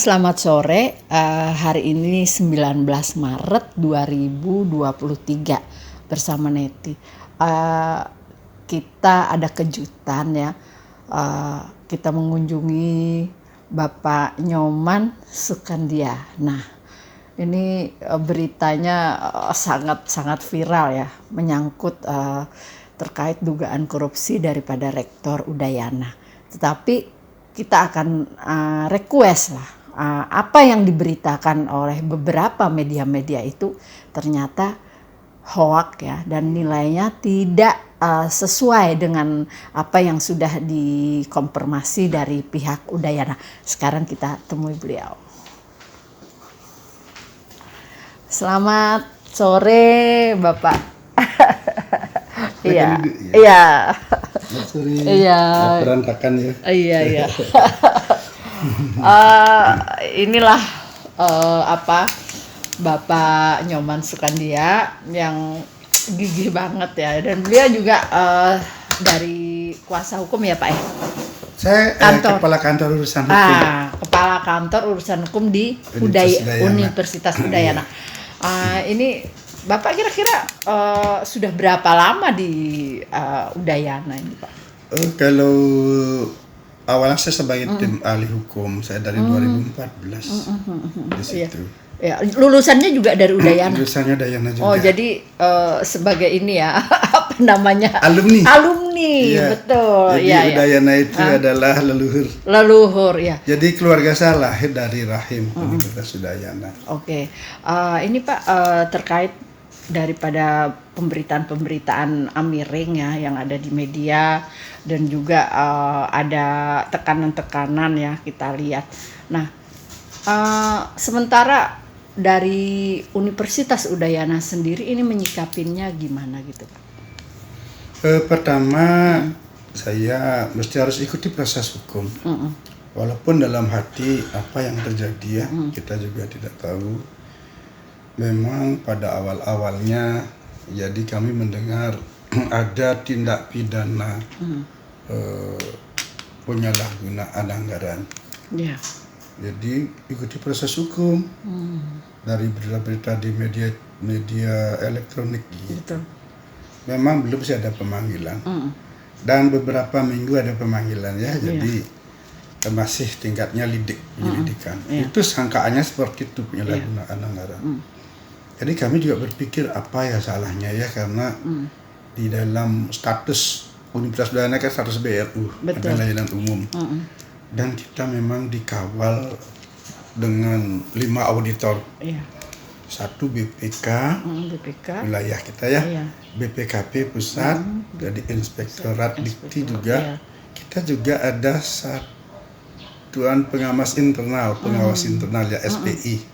Selamat sore, hari ini 19 Maret 2023 bersama Neti. Kita ada kejutan ya, kita mengunjungi Bapak Nyoman Sukandia. Nah, ini beritanya sangat viral ya, menyangkut terkait dugaan korupsi daripada Rektor Udayana. Tetapi kita akan request lah, apa yang diberitakan oleh beberapa media-media itu ternyata hoak ya, dan nilainya tidak sesuai dengan apa yang sudah dikonfirmasi dari pihak Udayana. Sekarang kita temui beliau. Selamat sore Bapak. Iya. Selamat sore. Iya. Berantakan ya. Iya. Inilah Bapak Nyoman Sukandia yang gigih banget ya, dan beliau juga dari kuasa hukum ya Pak ya. Saya kepala kantor urusan hukum. Kepala kantor urusan hukum di Universitas Udayana. Ini Bapak kira-kira sudah berapa lama di Udayana ini Pak? Kalau awalnya saya sebagai tim ahli hukum, saya dari 2014 di situ. Ya, lulusannya juga dari Udayana. Lulusannya Udayana juga. Oh, jadi sebagai ini ya, apa namanya? Alumni. Iya. Betul. Jadi Udayana itu adalah leluhur ya. Jadi keluarga saya lahir dari rahim Universitas Udayana. Oke. Ini Pak terkait daripada pemberitaan miring ya yang ada di media, dan juga ada tekanan-tekanan ya kita lihat. Nah, sementara dari Universitas Udayana sendiri ini menyikapinnya gimana gitu Pak? Pertama, saya mesti harus ikuti proses hukum. Walaupun dalam hati apa yang terjadi ya, kita juga tidak tahu. Memang pada awal-awalnya, jadi kami mendengar ada tindak pidana penyalahgunaan anggaran. Ya. Jadi ikuti proses hukum dari berita-berita di media elektronik gitu. Betul. Memang belum sih ada pemanggilan, dan beberapa minggu ada pemanggilan ya. Jadi masih tingkatnya penyelidikan. Itu sangkaannya seperti itu, penyalahgunaan anggaran. Jadi kami juga berpikir apa ya salahnya ya, karena di dalam status Universitas Udayana kan status BRU, Badan Layanan Umum, dan kita memang dikawal dengan 5 auditor. Satu BPK wilayah kita ya, BPKP pusat, jadi Inspektorat Dikti juga. Kita juga ada Satuan Pengawas Internal ya, SPI.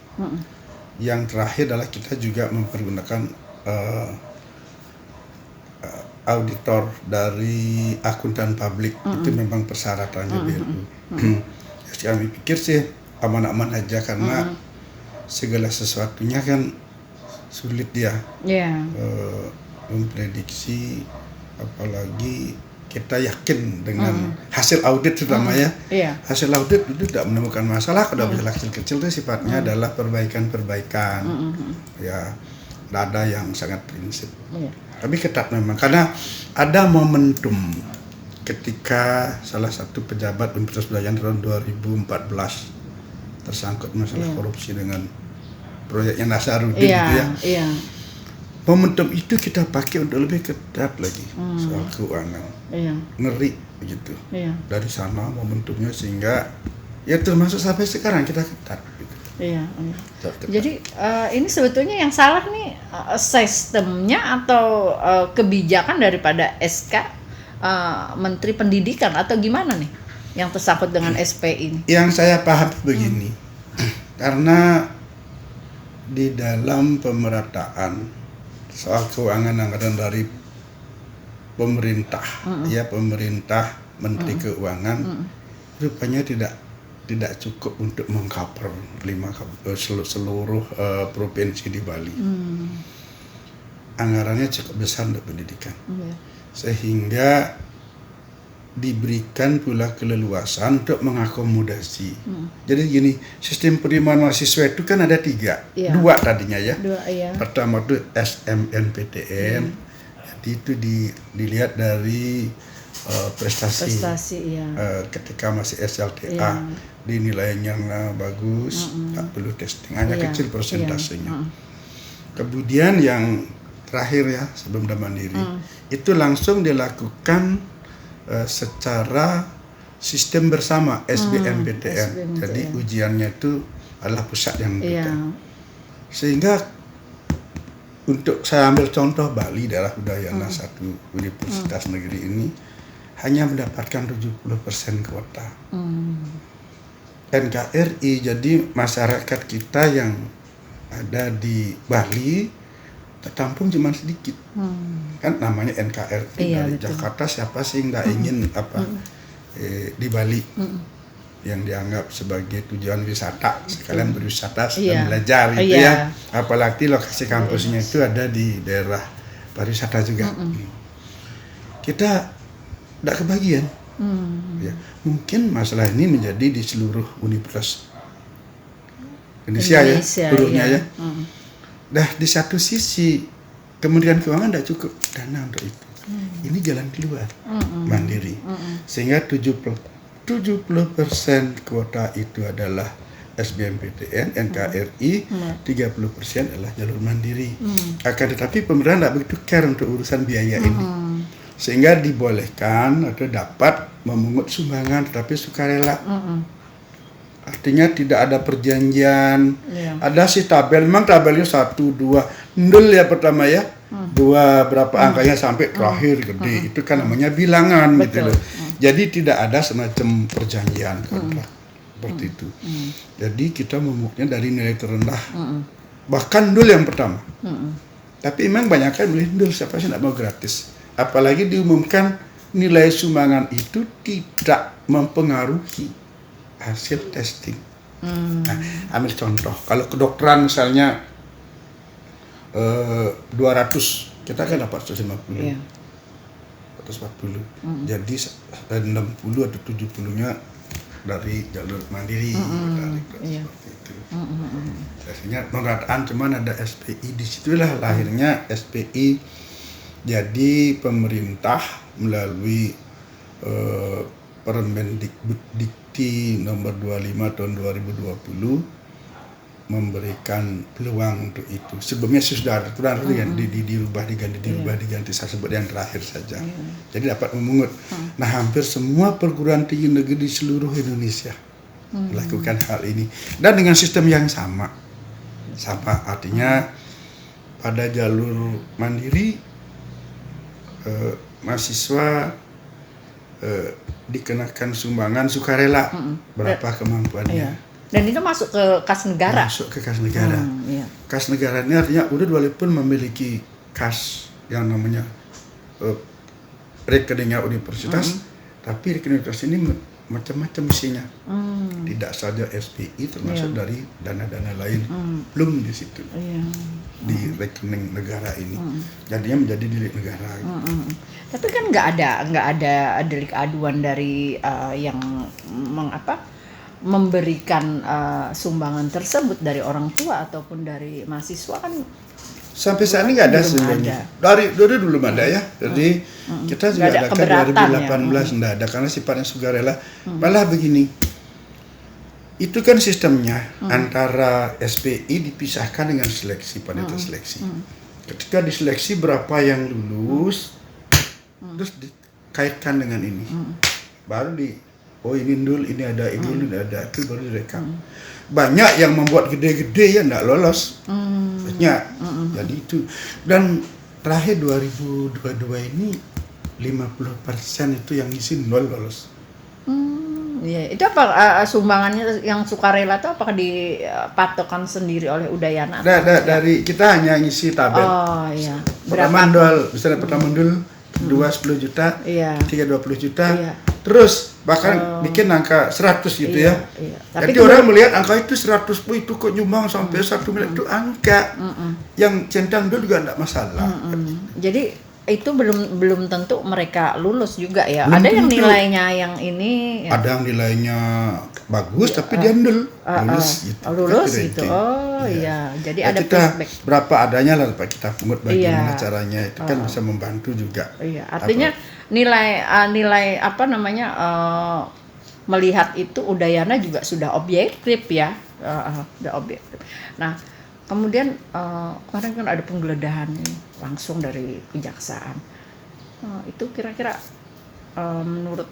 Yang terakhir adalah kita juga mempergunakan auditor dari akuntan publik. Itu memang persyaratannya BRU. Kami pikir sih aman-aman aja, karena segala sesuatunya kan sulit ya memprediksi, apalagi kita yakin dengan hasil audit terutama ya. Hasil audit itu tidak menemukan masalah. Kalau masalah kecil-kecil itu sifatnya adalah perbaikan-perbaikan. Ya, ada yang sangat prinsip. Tapi ketat memang, karena ada momentum ketika salah satu pejabat Universitas Udayana tahun 2014 tersangkut masalah korupsi dengan proyeknya Nasaruddin gitu ya. Momentum itu kita pakai untuk lebih ketat lagi soal keuangan. Ngeri begitu. Dari sana momentumnya, sehingga ya termasuk sampai sekarang kita ketat gitu. Jadi ini sebetulnya yang salah nih sistemnya atau kebijakan daripada SK Menteri Pendidikan, atau gimana nih yang tersangkut dengan SP ini? Yang saya paham begini, karena di dalam pemerataan soal keuangan anggaran dari pemerintah, pemerintah Menteri Keuangan rupanya tidak cukup untuk mengcover seluruh provinsi di Bali. Anggarannya cukup besar untuk pendidikan, sehingga diberikan pula keleluasan untuk mengakomodasi. Jadi gini, sistem penerimaan mahasiswa itu kan ada 3, 2 tadinya ya. Pertama itu SMNPTN, jadi itu dilihat dari prestasi ketika masih SLTA, dinilainya bagus, tak perlu testing, hanya kecil persentasenya. Kemudian yang terakhir ya sebelum mandiri, itu langsung dilakukan secara sistem bersama SBMPTN. Jadi ujiannya itu adalah pusat yang memberikan. Sehingga untuk saya ambil contoh Bali, daerah Udayana, satu universitas negeri ini hanya mendapatkan 70% kuota. NKRI, jadi masyarakat kita yang ada di Bali tertampung cuma sedikit. Kan namanya NKRI, dari betul. Jakarta, siapa sih nggak ingin di Bali yang dianggap sebagai tujuan wisata, sekalian berwisata sekalian belajar gitu ya. Apalagi lokasi kampusnya itu ada di daerah pariwisata juga. Kita tidak kebagian. Ya, mungkin masalah ini menjadi di seluruh universitas Indonesia ya, turunnya ya. Nah, di satu sisi Kementerian Keuangan tidak cukup dana untuk itu. Ini jalan keluar, mandiri. Sehingga 70% kuota itu adalah SBMPTN, NKRI, 30% adalah jalur mandiri. Akan tetapi pemerintah tidak begitu care untuk urusan biaya ini. Sehingga dibolehkan atau dapat memungut sumbangan tetapi sukarela. Artinya tidak ada perjanjian. Ada sih tabel, memang tabelnya 1, 2, nol ya pertama ya. 2 berapa angkanya sampai terakhir gede. Itu kan namanya bilangan. Betul. Gitu loh. Jadi tidak ada semacam perjanjian kontrak seperti itu. Jadi kita memuknya dari nilai terendah. Bahkan nol yang pertama. Tapi memang banyak kan beli nol, siapa sih tidak mau gratis. Apalagi diumumkan nilai sumbangan itu tidak mempengaruhi hasil testing. Nah, ambil contoh, kalau kedokteran misalnya 200, kita kan dapat 150, 140. Jadi 60 atau 70-nya dari jalur mandiri, seperti itu. Biasanya pemerataan cuman ada SPI, disitulah lahirnya SPI. Jadi pemerintah melalui Permendikbud nomor 25 tahun 2020 memberikan peluang untuk itu. Sebelumnya sudah dirubah diganti, saya sebut yang terakhir saja. Jadi dapat memungut. Nah, hampir semua perguruan tinggi negeri di seluruh Indonesia melakukan hal ini dan dengan sistem yang sama. Artinya pada jalur mandiri mahasiswa dikenakan sumbangan sukarela berapa kemampuannya. Dan itu masuk ke kas negara. Masuk ke kas negara. Kas negara ini artinya udah walaupun memiliki kas yang namanya rekeningnya universitas, tapi rekening universitas ini macam-macam isinya. Tidak saja SPI, termasuk dari dana-dana lain belum di situ. Di rekening negara ini. Jadinya menjadi delik negara. Tapi kan nggak ada delik aduan dari yang memberikan sumbangan tersebut dari orang tua ataupun dari mahasiswa kan. Sampai saat ini nggak ada sebenarnya. Dari dulu belum ada ya. Jadi kita juga adakan 2018 nggak ada karena sifatnya sukarela. Malah begini, itu kan sistemnya antara SPI dipisahkan dengan seleksi, panitia seleksi. Ketika diseleksi berapa yang lulus, terus dikaitkan dengan ini, baru ini dulu, ini ada, itu baru direkam. Banyak yang membuat gede-gede ya nggak lolos, banyak. Jadi itu, dan terakhir 2022 ini 50% itu yang isi 0 lolos. Itu apa sumbangannya yang sukarela itu apakah dipatokan sendiri oleh Udayana? Dari kita hanya ngisi tabel. Pertama mandul, misalnya pertama mandul 2 10 juta, 3 20 juta, terus bahkan bikin angka 100 gitu ya. Tapi jadi orang melihat angka itu 100, itu kok nyumbang sampai 1 miliar, itu angka yang centang dulu juga enggak masalah. Jadi itu belum tentu mereka lulus juga ya. Belum Ada yang tentu. nilainya yang ini. Ada yang nilainya bagus tapi dia lulus gitu. Lulus Kan gitu. ranking. Oh iya. Jadi ada kita feedback. berapa adanya lah Pak, kita pungut bagaimana Iya. caranya itu kan bisa membantu juga. Iya. Artinya nilai apa namanya melihat itu Udayana juga sudah objektif ya. Sudah objektif. Nah, kemudian kemarin kan ada penggeledahan langsung dari kejaksaan. Itu kira-kira menurut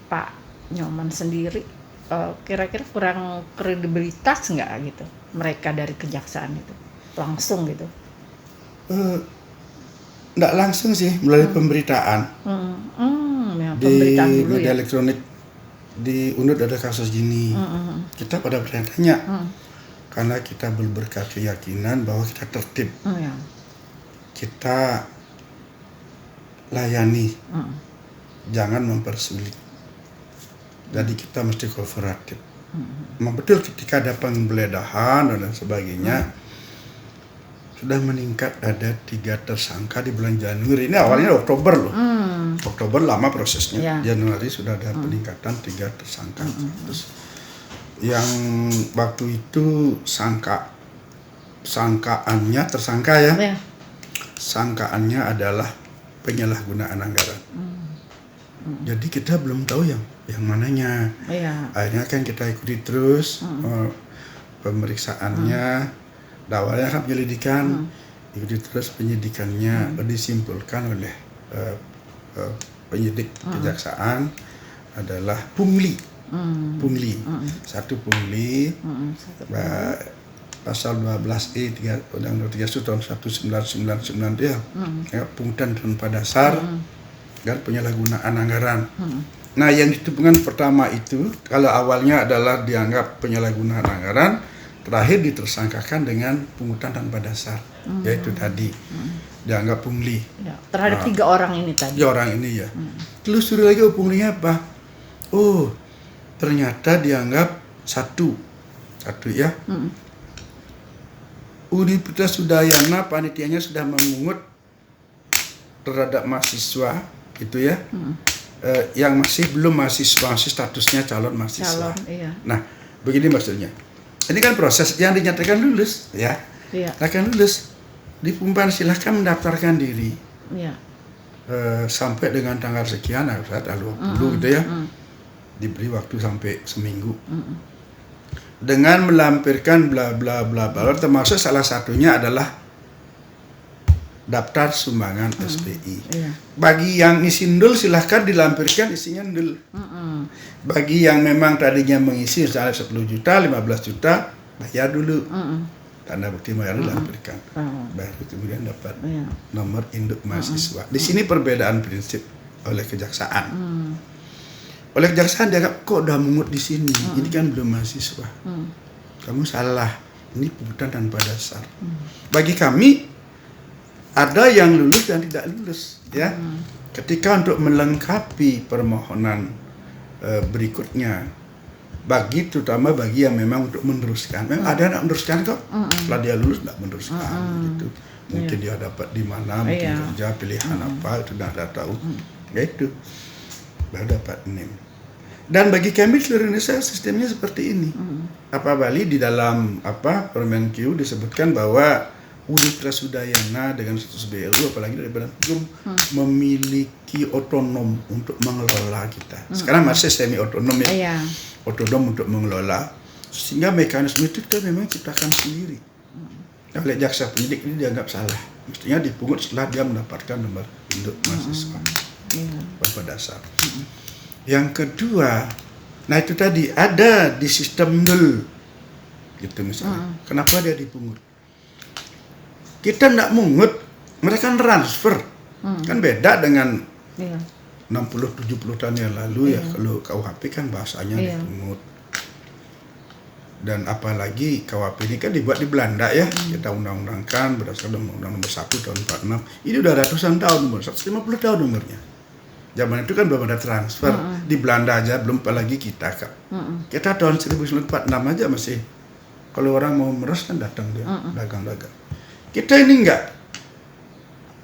Pak Nyoman sendiri kira-kira kurang kredibilitas nggak gitu mereka dari kejaksaan itu langsung gitu? Nggak langsung sih melalui pemberitaan Ya, di pemberitaan dulu media ya. elektronik di UNUD ada kasus gini. Kita pada bertanya karena kita berkeyakinan bahwa kita tertib, Ya. kita layani, jangan mempersulit. Jadi kita mesti kooperatif. Memang betul ketika ada penggeledahan dan sebagainya sudah meningkat, ada 3 tersangka di bulan Januari. Ini awalnya Oktober loh. Oktober lama prosesnya. Ya. Januari sudah ada peningkatan 3 tersangka. Terus yang waktu itu sangkaannya tersangka ya. Ya. Sangkaannya adalah penyalahgunaan anggaran. Jadi kita belum tahu yang mananya. Ya. Akhirnya kan kita ikuti terus pemeriksaannya. Awalnya kan penyelidikan, ikuti terus penyidikannya, disimpulkan oleh penyidik kejaksaan adalah pungli. Satu pungli, pasal 12E Undang-Undang 31 tahun 1999 dia, pungutan tanpa dasar dan penyalahgunaan anggaran. Nah, yang ditemukan pertama itu kalau awalnya adalah dianggap penyalahgunaan anggaran, terakhir ditersangkakan dengan pungutan tanpa dasar, yaitu tadi dianggap pungli. Ya. Terhadap 3 orang ini tadi. 3 orang ini ya. Telusuri lagi punglinya apa? Oh, ternyata dianggap satu ya. Universitas Udayana panitianya sudah memungut terhadap mahasiswa itu ya, yang belum mahasiswa, masih statusnya calon mahasiswa. Iya. Nah, begini maksudnya. Ini kan proses yang dinyatakan lulus ya. Iya. Akan lulus, diumpan silahkan mendaftarkan diri. Iya. Sampai dengan tanggal sekian, tanggal 20 gitu ya. Diberi waktu sampai seminggu. Dengan melampirkan bla bla bla bla, termasuk salah satunya adalah daftar sumbangan SPI. Iya. Bagi yang isi nul silahkan dilampirkan isinya nul. Bagi yang memang tadinya mengisi misalnya 10 juta, 15 juta, bayar dulu. Tanda bukti bayar dilampirkan. Baru kemudian dapat nomor induk mahasiswa. Di sini perbedaan prinsip oleh kejaksaan. Oleh kejaksaan dianggap kok udah mungut di sini, ini kan belum mahasiswa. Kamu salah. Ini pungutan tanpa dasar. Bagi kami ada yang lulus dan tidak lulus ya. Ketika untuk melengkapi permohonan berikutnya, terutama bagi yang memang untuk meneruskan, memang ada yang meneruskan kok. Setelah dia lulus tidak meneruskan gitu. Mungkin dia dapat di mana, mungkin kerja pilihan apa itu tidak ada tahu. Ya itu baru dapat NIM. Dan bagi kami seluruh Indonesia sistemnya seperti ini. Bali di dalam Permenkyu disebutkan bahwa Universitas Udayana dengan status BLU apalagi dari Badan Hukum memiliki otonom untuk mengelola kita. Sekarang masih semi otonom ya. Otonom untuk mengelola, sehingga mekanisme itu kita memang ciptakan sendiri. Oleh jaksa penyidik ini dianggap salah. Mestinya dipungut setelah dia mendapatkan nomor induk mahasiswa tanpa dasar. Yang kedua, nah itu tadi ada di sistem nul, gitu misalnya. Kenapa dia dipungut? Kita tidak mungut, mereka transfer. Kan beda dengan 60-70 tahun yang lalu ya. Kalau KUHP kan bahasanya dipungut. Dan apalagi KUHP ini kan dibuat di Belanda ya. Kita undang-undangkan berdasarkan Undang-Undang nomor 1 tahun 46. Ini udah ratusan tahun, 150 tahun umurnya. Zaman itu kan belum ada transfer. Di Belanda aja belum, apalagi kita Kak. Kita tahun 1946 aja masih, kalau orang mau meres kan datang dia dagang-dagang. Kita ini enggak.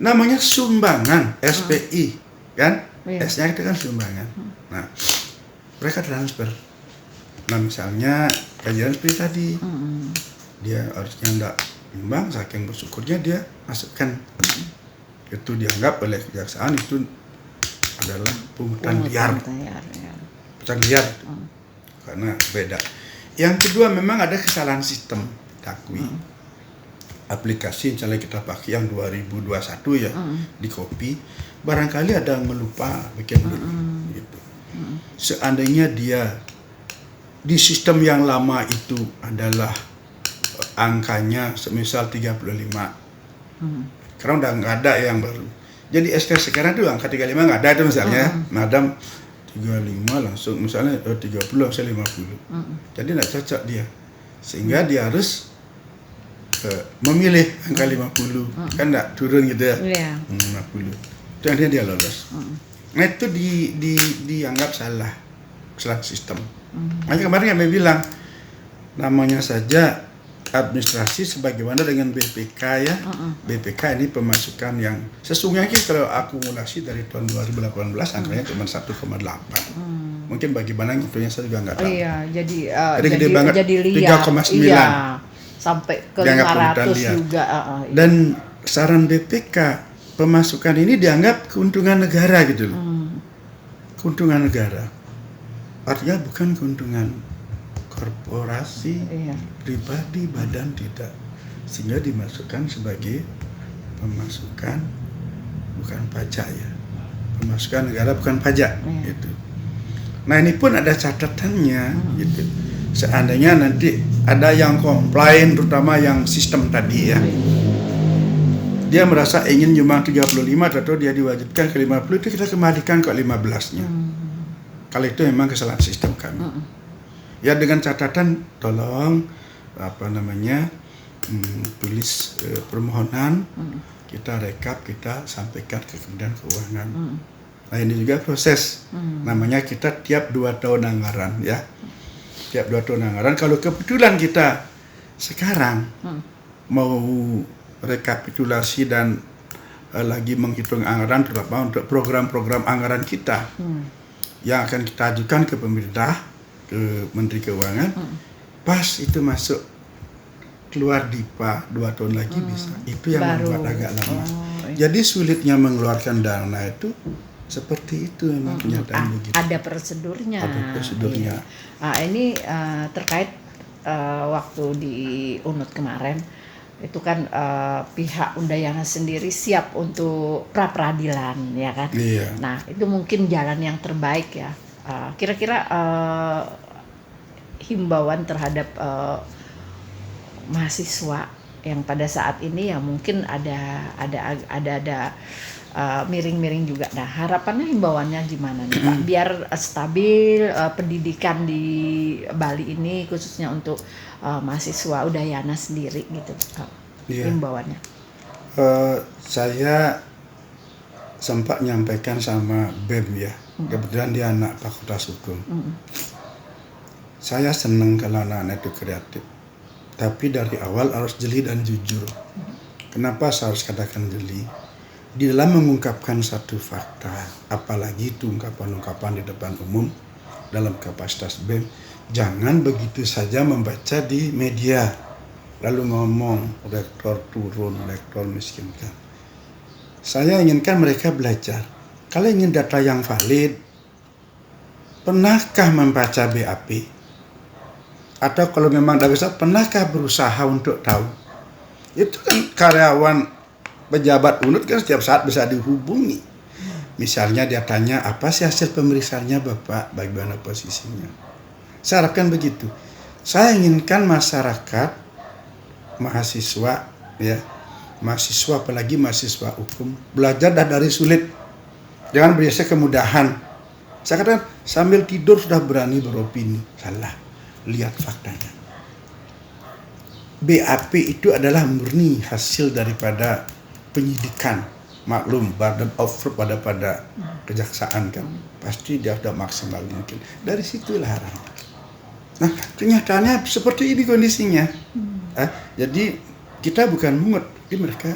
namanya sumbangan, SPI, kan? Iya. S-nya itu kan sumbangan. Nah, mereka transfer. Nah, misalnya kajian seperti tadi, dia harusnya enggak imbang, saking bersyukurnya dia masukkan. Itu dianggap oleh kejaksaan itu adalah pungutan liar. Pungutan liar. Karena beda. Yang kedua, memang ada kesalahan sistem takwi. Aplikasi misalnya kita pakai yang 2021 ya, di copy, barangkali ada yang melupa bikin dulu gitu. Seandainya dia di sistem yang lama itu adalah angkanya semisal 35, karena udah nggak ada yang baru. Jadi SK sekarang tuh angka 35 nggak ada itu misalnya, madam 35 langsung misalnya 30 langsung 50. Jadi nggak cocok dia, sehingga dia harus memilih angka 50, kan nggak turun gitu ya. 50 itu akhirnya dia lolos. Nah itu dianggap salah sistem. Makanya kemarin kami bilang namanya saja administrasi sebagaimana dengan BPK ya. BPK ini pemasukan yang sesungguhnya kalau akumulasi dari tahun 2018 angkanya cuma 1,8. Mungkin bagaimana ngitungnya saya juga nggak tahu. Iya, jadi gede banget, jadi liar. 3,9. Iya, sampai ke 500 juga. Dan saran BPK, pemasukan ini dianggap keuntungan negara gitu loh. Keuntungan negara. Artinya bukan keuntungan korporasi, pribadi, badan, tidak. Sehingga dimasukkan sebagai pemasukan bukan pajak ya. Pemasukan negara bukan pajak gitu. Nah ini pun ada catatannya gitu. Seandainya nanti ada yang komplain, terutama yang sistem tadi ya, dia merasa ingin nyumbang 35 atau dia diwajibkan ke 50, itu kita kembalikan ke 15-nya. Kalau itu memang kesalahan sistem kami. Ya dengan catatan tolong tulis permohonan, kita rekap, kita sampaikan ke Kementerian Keuangan. Nah ini juga proses, namanya kita tiap 2 tahun anggaran ya. Tiap 2 tahun anggaran, kalau kebetulan kita sekarang mau rekapitulasi dan lagi menghitung anggaran terutama untuk program-program anggaran kita yang akan kita ajukan ke pemerintah, ke Menteri Keuangan, pas itu masuk keluar DIPA 2 tahun lagi bisa. Itu yang membuat agak lama. Jadi sulitnya mengeluarkan dana itu seperti itu memang kenyataan begitu. Ada prosedurnya. Ada prosedurnya. Ini terkait waktu di UNUT kemarin itu kan pihak Undayana sendiri siap untuk pra peradilan ya kan. Nah itu mungkin jalan yang terbaik ya. Kira-kira himbauan terhadap mahasiswa yang pada saat ini ya mungkin ada miring-miring juga. Nah harapannya himbauannya gimana nih Pak? Biar stabil pendidikan di Bali ini khususnya untuk mahasiswa Udayana sendiri gitu. Himbauannya. Saya sempat menyampaikan sama BEM ya. Kebetulan dia anak Fakultas Hukum. Saya senang kalau anak-anak itu kreatif. Tapi dari awal harus jeli dan jujur. Kenapa saya harus katakan jeli? Di dalam mengungkapkan satu fakta, apalagi itu ungkapan-ungkapan di depan umum dalam kapasitas BEM, jangan begitu saja membaca di media lalu ngomong rektor turun, rektor miskinkan. Saya inginkan mereka belajar. Kalau ingin data yang valid, pernahkah membaca BAP? Atau kalau memang tidak bisa, pernahkah berusaha untuk tahu? Itu kan karyawan pejabat UNUT kan setiap saat bisa dihubungi. Misalnya dia tanya, apa sih hasil pemeriksaannya Bapak, bagaimana posisinya? Saya harapkan begitu. Saya inginkan masyarakat, mahasiswa, ya, mahasiswa apalagi mahasiswa hukum, belajar dari sulit. Jangan biasa kemudahan. Saya katakan, sambil tidur sudah berani beropini. Salah. Lihat faktanya. BAP itu adalah murni hasil daripada penyidikan. Maklum, burden of proof pada kejaksaan kan. Pasti dia sudah maksimal mungkin. Dari situlah harapan. Nah, kenyataannya seperti ini kondisinya. Jadi kita bukan mungut, tapi mereka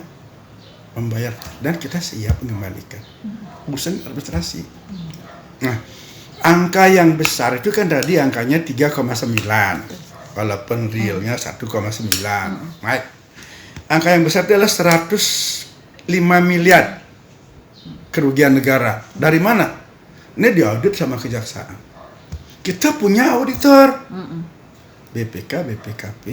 membayar dan kita siap mengembalikan. Urusan administrasi. Nah, angka yang besar itu kan tadi angkanya 3,9, walaupun realnya 1,9. Baik. Angka yang besar itu adalah 105 miliar kerugian negara. Dari mana? Ini diaudit sama kejaksaan. Kita punya auditor. BPK, BPKP,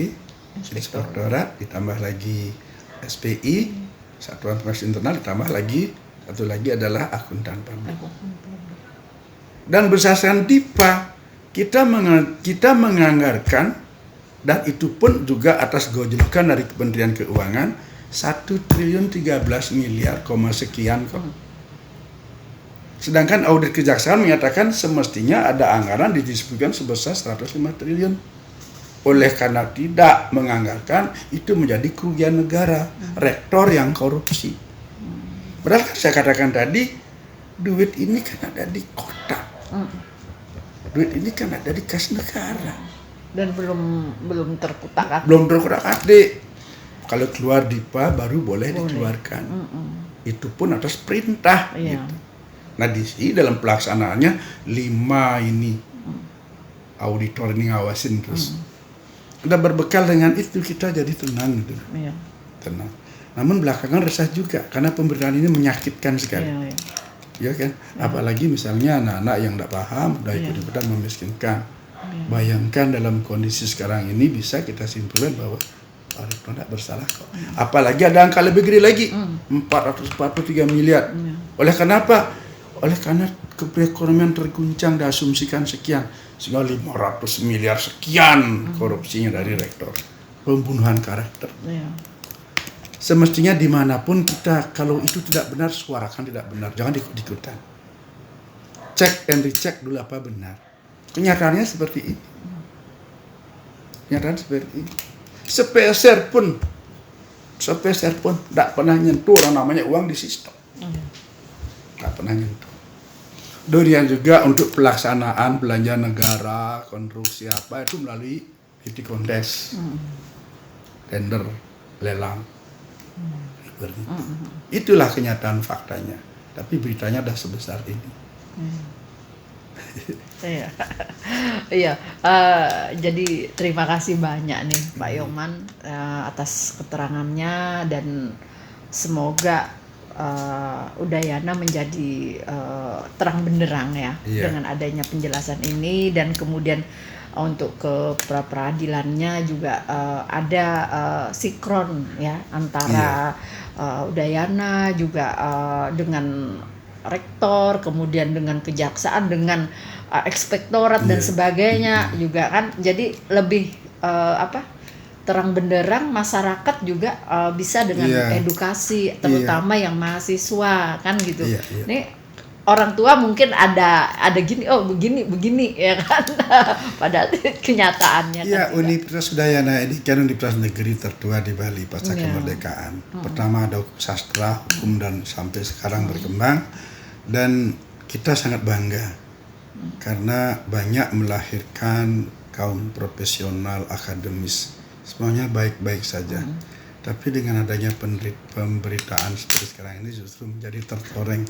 Inspektorat, ditambah lagi SPI, Satuan Pengawas Internal, ditambah lagi satu lagi adalah akuntan publik. Dan berdasarkan DIPA kita menganggarkan, dan itu pun juga atas gojolokan dari Kementerian Keuangan 1.013 miliar sekian kok. Sedangkan audit kejaksaan menyatakan semestinya ada anggaran didistribusikan sebesar 105 triliun. Oleh karena tidak menganggarkan, itu menjadi kerugian negara. Rektor yang korupsi. Padahal saya katakan tadi, duit ini kan ada di kota. Duit ini kan ada di kas negara. Dan belum terkutak-atik. Belum terkutak-atik. Kalau keluar DIPA baru boleh dikeluarkan. Itu pun atas perintah. Gitu. Nah di sini dalam pelaksanaannya 5 ini auditor ini ngawasin terus. Kita berbekal dengan itu kita jadi tenang gitu. Tenang. Namun belakangan resah juga karena pemberitaan ini menyakitkan sekali. Ya kan? Apalagi misalnya anak-anak yang tidak paham udah ikut-ikutan memiskinkan. Bayangkan dalam kondisi sekarang ini bisa kita simpulkan bahwa Pak Retno tidak bersalah kok. Apalagi ada angka lebih gede lagi, 443 miliar. Oleh kenapa? Oleh karena perekonomian terguncang diasumsikan sekian, sehingga 500 miliar sekian korupsinya dari rektor. Pembunuhan karakter. Semestinya dimanapun kita, kalau itu tidak benar, suarakan tidak benar. Jangan ikut-ikutan. Cek and recheck dulu apa benar. Kenyataannya seperti ini. Kenyataan seperti ini. Sepeser pun tidak pernah nyentuh orang namanya uang di sistem. Tidak pernah nyentuh. Demikian juga untuk pelaksanaan belanja negara, konstruksi apa, itu melalui bidding contest, tender, lelang. Itulah kenyataan faktanya. Tapi beritanya dah sebesar ini. Iya. Jadi terima kasih banyak nih Pak Yoman atas keterangannya, dan semoga Udayana menjadi terang benderang ya dengan adanya penjelasan ini, dan kemudian untuk ke peradilannya juga ada sinkron ya antara Udayana juga dengan rektor, kemudian dengan kejaksaan, dengan ekspektorat dan sebagainya juga kan, jadi lebih terang benderang, masyarakat juga bisa dengan edukasi, terutama yang mahasiswa kan gitu. Ini orang tua mungkin ada gini, oh begini ya kan, padahal kenyataannya kan Universitas Udayana ini kan universitas negeri tertua di Bali pasca kemerdekaan. Pertama ada sastra, hukum, dan sampai sekarang berkembang, dan kita sangat bangga karena banyak melahirkan kaum profesional akademis, semuanya baik-baik saja. Tapi dengan adanya pemberitaan seperti sekarang ini justru menjadi tercoreng.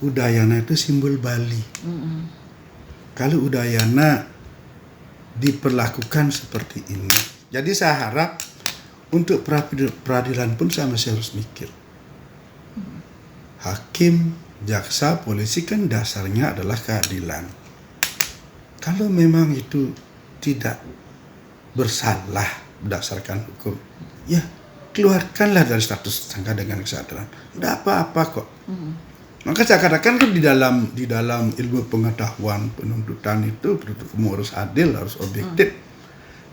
Udayana itu simbol Bali. Kalau Udayana diperlakukan seperti ini, jadi saya harap untuk peradilan pun saya masih harus mikir. Hakim, jaksa, polisi kan dasarnya adalah keadilan. Kalau memang itu tidak bersalah berdasarkan hukum, ya keluarkanlah dari status tersangka dengan kesadaran. Tidak apa-apa kok. Maka saya katakan kan di dalam ilmu pengetahuan penuntutan itu penuntut umum harus adil, harus objektif.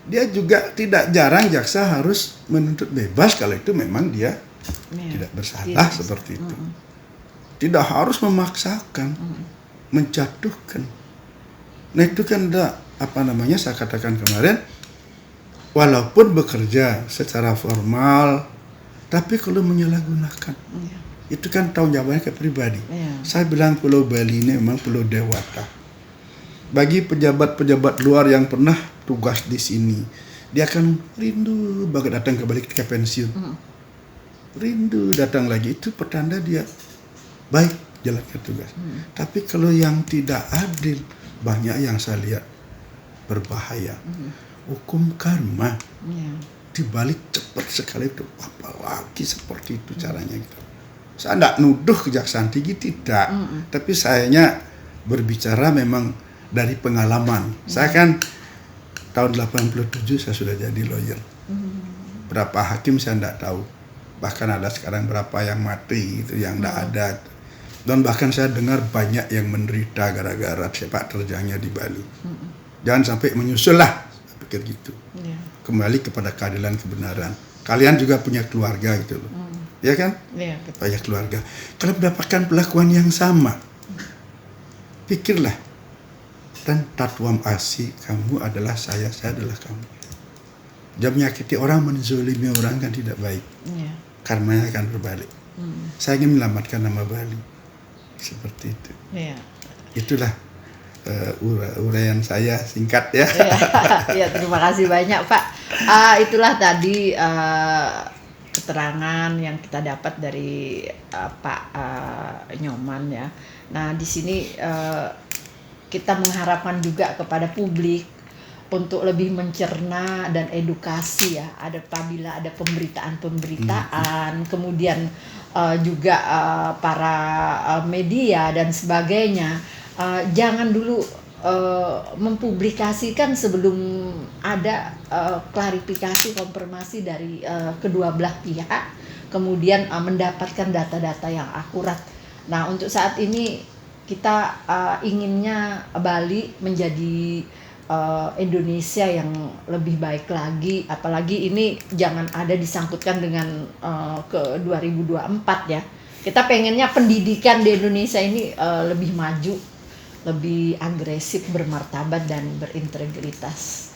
Dia juga tidak jarang jaksa harus menuntut bebas kalau itu memang dia tidak bersalah seperti itu. Tidak harus memaksakan, menjatuhkan. Nah itu kan saya katakan kemarin, walaupun bekerja secara formal, tapi kalau menyalahgunakan, itu kan tanggung jawabnya ke pribadi. Saya bilang Pulau Bali ini memang pulau dewata. Bagi pejabat-pejabat luar yang pernah tugas di sini, dia akan rindu banget datang ke Bali ketika pensiun. rindu datang lagi, itu pertanda dia baik jalankan tugas. Tapi kalau yang tidak adil, banyak yang saya lihat berbahaya. Hukum karma dibalik cepat sekali itu, apalagi seperti itu caranya gitu. Saya tidak nuduh kejaksaan tinggi, tidak, tapi sayanya berbicara memang dari pengalaman. Saya kan tahun 87 saya sudah jadi lawyer. Berapa hakim saya tidak tahu. Bahkan ada sekarang berapa yang mati itu, yang tidak ada. Dan bahkan saya dengar banyak yang menderita gara-gara sepak terjangnya di Bali. Jangan sampai menyusul lah, saya pikir gitu. Kembali kepada keadilan kebenaran. Kalian juga punya keluarga gitu loh. Ya kan? Banyak keluarga. Kalau mendapatkan perlakuan yang sama, pikirlah. Dan tatwam asi, kamu adalah saya adalah kamu. Jangan menyakiti orang, menzolimi orang kan tidak baik. Karmanya akan berbalik. Saya ingin menyelamatkan nama Bali. Seperti itu. Itulah uraian saya singkat ya. Ya, terima kasih banyak Pak. Itulah tadi keterangan yang kita dapat dari Pak Nyoman ya. Nah di sini kita mengharapkan juga kepada publik untuk lebih mencerna dan edukasi ya. Apabila ada pemberitaan, kemudian juga para media dan sebagainya, jangan dulu mempublikasikan sebelum ada klarifikasi, konfirmasi dari kedua belah pihak, kemudian mendapatkan data-data yang akurat. Nah untuk saat ini kita inginnya Bali menjadi Indonesia yang lebih baik lagi, apalagi ini jangan ada disangkutkan dengan ke 2024 ya. Kita pengennya pendidikan di Indonesia ini lebih maju, lebih agresif, bermartabat dan berintegritas.